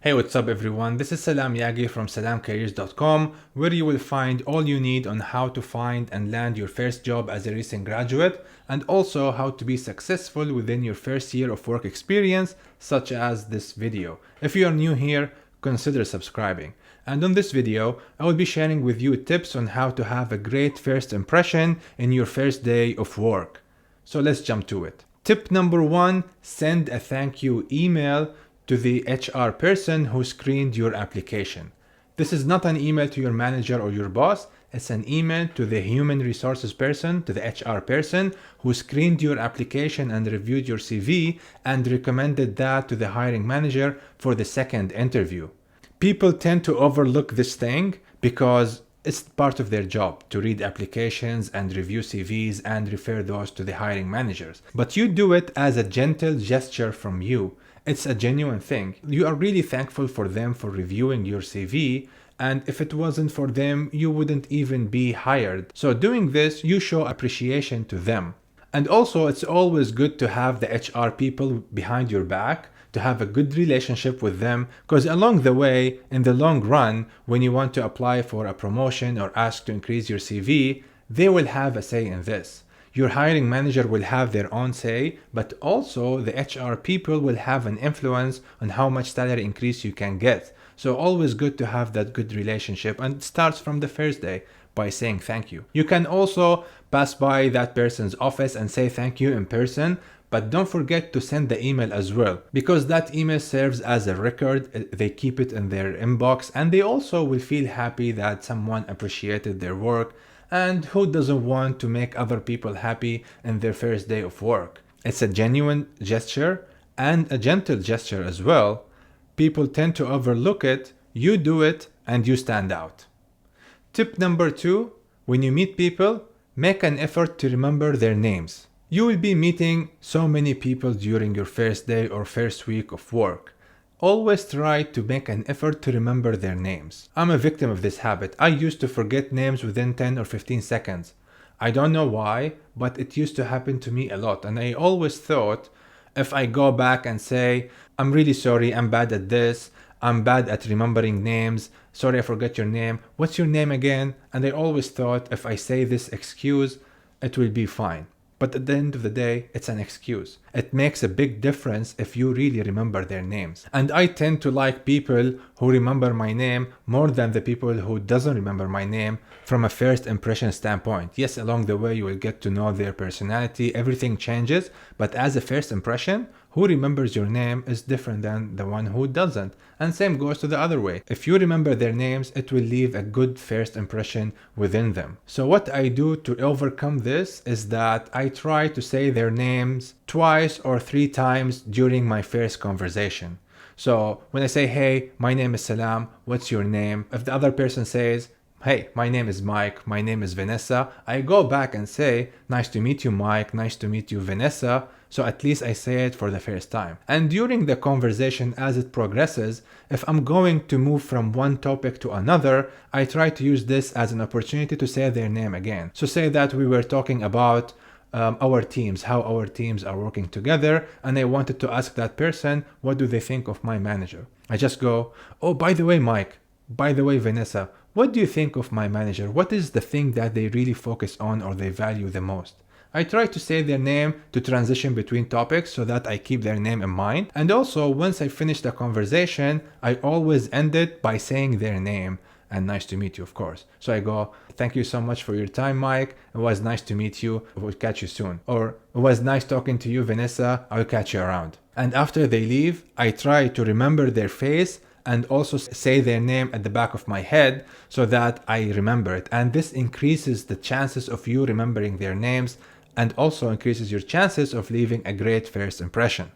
Hey, what's up everyone? This is Salam Yagi from salamcareers.com, where you will find all you need on how to find and land your first job as a recent graduate, and also how to be successful within your first year of work experience, such as this video. If you are new here, consider subscribing. And on this video, I will be sharing with you tips on how to have a great first impression in your first day of work. So let's jump to it. Tip number 1, send a thank you email to the HR person who screened your application. This is not an email to your manager or your boss, it's an email to the human resources person, to the HR person who screened your application and reviewed your CV and recommended that to the hiring manager for the second interview. People tend to overlook this thing because it's part of their job to read applications and review CVs and refer those to the hiring managers. But you do it as a gentle gesture from you. It's a genuine thing. You are really thankful for them for reviewing your CV, and if it wasn't for them, you wouldn't even be hired. So doing this, you show appreciation to them. And also, it's always good to have the HR people behind your back, to have a good relationship with them, because along the way, in the long run, when you want to apply for a promotion or ask to increase your CV, they will have a say in this. Your hiring manager will have their own say, but also the HR people will have an influence on how much salary increase you can get. So always good to have that good relationship, and it starts from the first day by saying thank you. You can also pass by that person's office and say thank you in person, but don't forget to send the email as well, because that email serves as a record. They keep it in their inbox, and they also will feel happy that someone appreciated their work. And who doesn't want to make other people happy in their first day of work? It's a genuine gesture and a gentle gesture as well. People tend to overlook it. You do it and you stand out. Tip number 2, when you meet people, make an effort to remember their names. You will be meeting so many people during your first day or first week of work. Always try to make an effort to remember their names. I'm a victim of this habit. I used to forget names within 10 or 15 seconds. I don't know why, but it used to happen to me a lot. And I always thought, if I go back and say, I'm really sorry, I'm bad at this, I'm bad at remembering names, sorry I forgot your name, what's your name again? And I always thought if I say this excuse, it will be fine. But at the end of the day, it's an excuse. It makes a big difference if you really remember their names. And I tend to like people who remember my name more than the people who doesn't remember my name from a first impression standpoint. Yes, along the way you will get to know their personality, everything changes, but as a first impression, who remembers your name is different than the one who doesn't. And same goes to the other way. If you remember their names, it will leave a good first impression within them. So what I do to overcome this is that I try to say their names twice or 3 times during my first conversation. So when I say, hey, my name is Salam, what's your name? If the other person says, hey, my name is Mike, my name is Vanessa, I go back and say, nice to meet you, Mike, nice to meet you, Vanessa. So at least I say it for the first time. And during the conversation as it progresses, if I'm going to move from one topic to another, I try to use this as an opportunity to say their name again. So say that we were talking about our teams, how our teams are working together, and I wanted to ask that person, what do they think of my manager? I just go, oh, by the way, Mike, by the way, Vanessa, what do you think of my manager? What is the thing that they really focus on or they value the most? I try to say their name to transition between topics so that I keep their name in mind. And also, once I finish the conversation, I always end it by saying their name. And nice to meet you, of course. So I go, thank you so much for your time, Mike. It was nice to meet you. We'll catch you soon. Or, it was nice talking to you, Vanessa. I'll catch you around. And after they leave, I try to remember their face and also say their name at the back of my head so that I remember it. And this increases the chances of you remembering their names and also increases your chances of leaving a great first impression.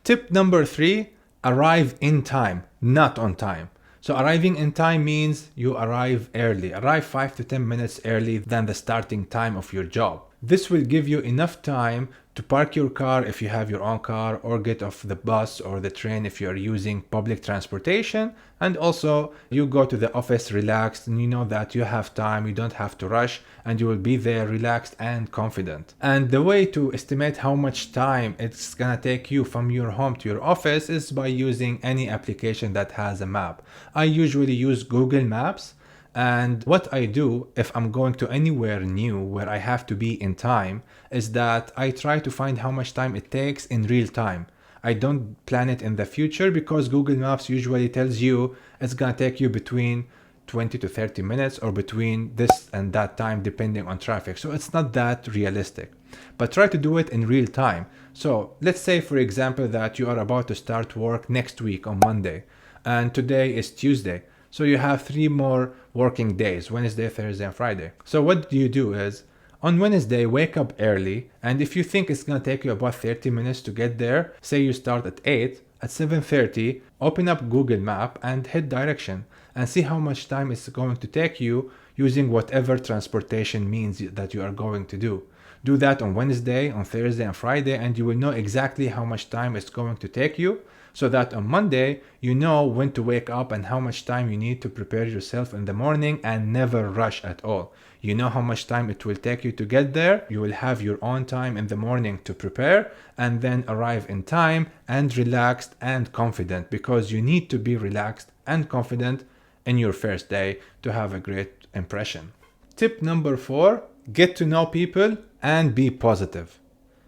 Tip number 3, arrive in time, not on time. So arriving in time means you arrive early. Arrive 5 to 10 minutes early than the starting time of your job. This will give you enough time to park your car if you have your own car, or get off the bus or the train if you are using public transportation. And also you go to the office relaxed and you know that you have time, you don't have to rush, and you will be there relaxed and confident. And the way to estimate how much time it's gonna take you from your home to your office is by using any application that has a map. I usually use Google Maps. And what I do if I'm going to anywhere new where I have to be in time is that I try to find how much time it takes in real time. I don't plan it in the future because Google Maps usually tells you it's gonna take you between 20 to 30 minutes or between this and that time depending on traffic. So it's not that realistic. But try to do it in real time. So let's say, for example, that you are about to start work next week on Monday and today is Tuesday. So you have 3 more working days, Wednesday, Thursday, and Friday. So what you do is, on Wednesday, wake up early, and if you think it's gonna take you about 30 minutes to get there, say you start at 8, at 7:30, open up Google Map and hit direction, and see how much time it's going to take you using whatever transportation means that you are going to do. Do that on Wednesday, on Thursday, and Friday, and you will know exactly how much time it's going to take you, so that on Monday, you know when to wake up and how much time you need to prepare yourself in the morning and never rush at all. You know how much time it will take you to get there. You will have your own time in the morning to prepare and then arrive in time and relaxed and confident, because you need to be relaxed and confident in your first day to have a great impression. Tip number 4, get to know people and be positive.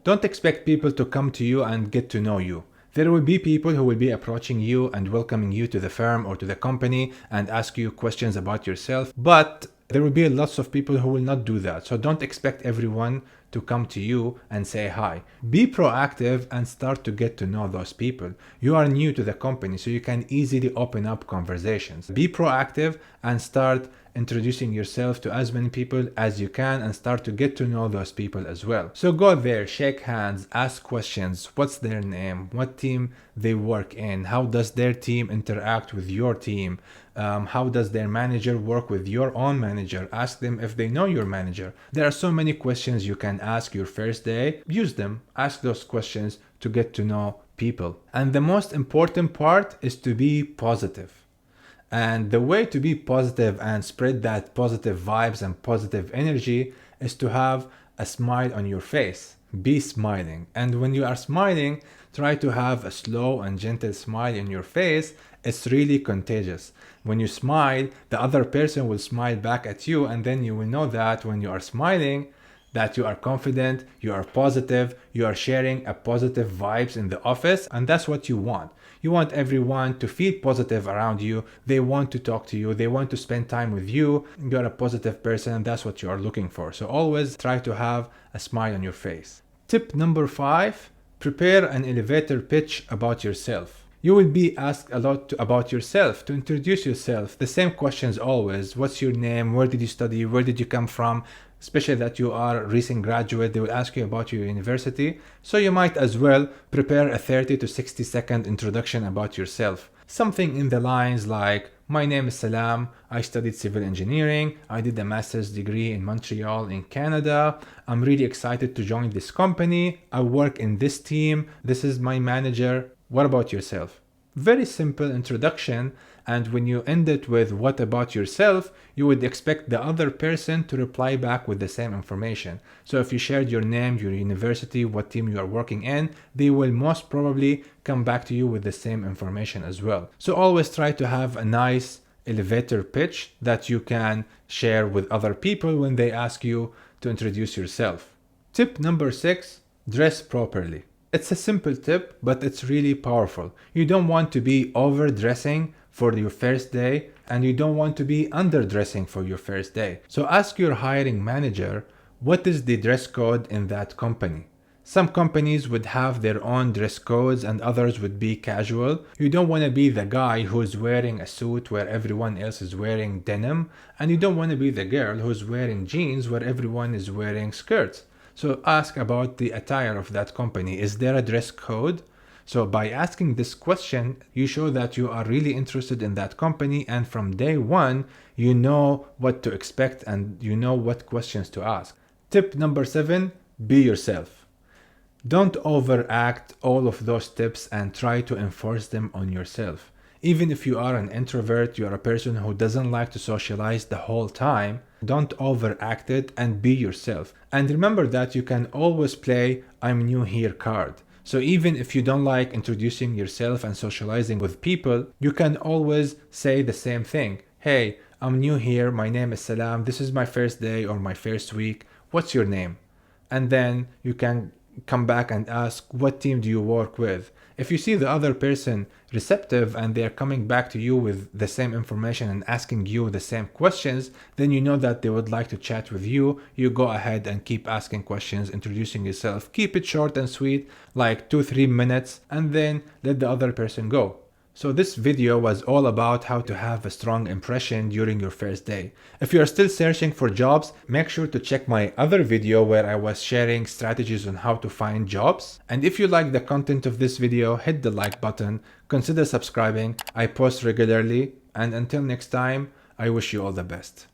Don't expect people to come to you and get to know you. There will be people who will be approaching you and welcoming you to the firm or to the company and ask you questions about yourself, but there will be lots of people who will not do that. So don't expect everyone to come to you and say hi. Be proactive and start to get to know those people. You are new to the company, so you can easily open up conversations. Be proactive and start introducing yourself to as many people as you can and start to get to know those people as well. So go there, shake hands, ask questions. What's their name? What team they work in? How does their team interact with your team? How does their manager work with your own manager? Ask them if they know your manager. There are so many questions you can ask your first day. Use them. Ask those questions to get to know people. And the most important part is to be positive. And the way to be positive and spread that positive vibes and positive energy is to have a smile on your face. Be smiling. And when you are smiling, try to have a slow and gentle smile in your face. It's really contagious. When you smile, the other person will smile back at you, and then you will know that when you are smiling, that you are confident, you are positive, you are sharing a positive vibes in the office, and that's what you want. You want everyone to feel positive around you. They want to talk to you. They want to spend time with you. You're a positive person, and that's what you are looking for. So always try to have a smile on your face. Tip number 5, prepare an elevator pitch about yourself. You will be asked a lot about yourself, to introduce yourself. The same questions always. What's your name? Where did you study? Where did you come from? Especially that you are a recent graduate, they will ask you about your university. So you might as well prepare a 30 to 60 second introduction about yourself. Something in the lines like, my name is Salam, I studied civil engineering, I did a master's degree in Montreal in Canada, I'm really excited to join this company, I work in this team, this is my manager. What about yourself? Very simple introduction, and when you end it with what about yourself, you would expect the other person to reply back with the same information. So if you shared your name, your university, what team you are working in, they will most probably come back to you with the same information as well. So always try to have a nice elevator pitch that you can share with other people when they ask you to introduce yourself. Tip number 6, dress properly. It's a simple tip, but it's really powerful. You don't want to be overdressing for your first day, and you don't want to be underdressing for your first day. So ask your hiring manager, what is the dress code in that company? Some companies would have their own dress codes and others would be casual. You don't want to be the guy who's wearing a suit where everyone else is wearing denim, and you don't want to be the girl who's wearing jeans where everyone is wearing skirts. So ask about the attire of that company. Is there a dress code? So by asking this question, you show that you are really interested in that company, and from day one, you know what to expect and you know what questions to ask. Tip number 7, be yourself. Don't overact all of those tips and try to enforce them on yourself. Even if you are an introvert, you are a person who doesn't like to socialize the whole time, don't overact it and be yourself. And remember that you can always play I'm new here card. So even if you don't like introducing yourself and socializing with people, you can always say the same thing. Hey, I'm new here, my name is Salam, this is my first day or my first week, what's your name? And then you can come back and ask, what team do you work with? If you see the other person receptive and they're coming back to you with the same information and asking you the same questions, then you know that they would like to chat with you. You go ahead and keep asking questions, introducing yourself. Keep it short and sweet, like 2-3 minutes, and then let the other person go. So this video was all about how to have a strong impression during your first day. If you are still searching for jobs, make sure to check my other video where I was sharing strategies on how to find jobs. And if you like the content of this video, hit the like button, consider subscribing. I post regularly, and until next time, I wish you all the best.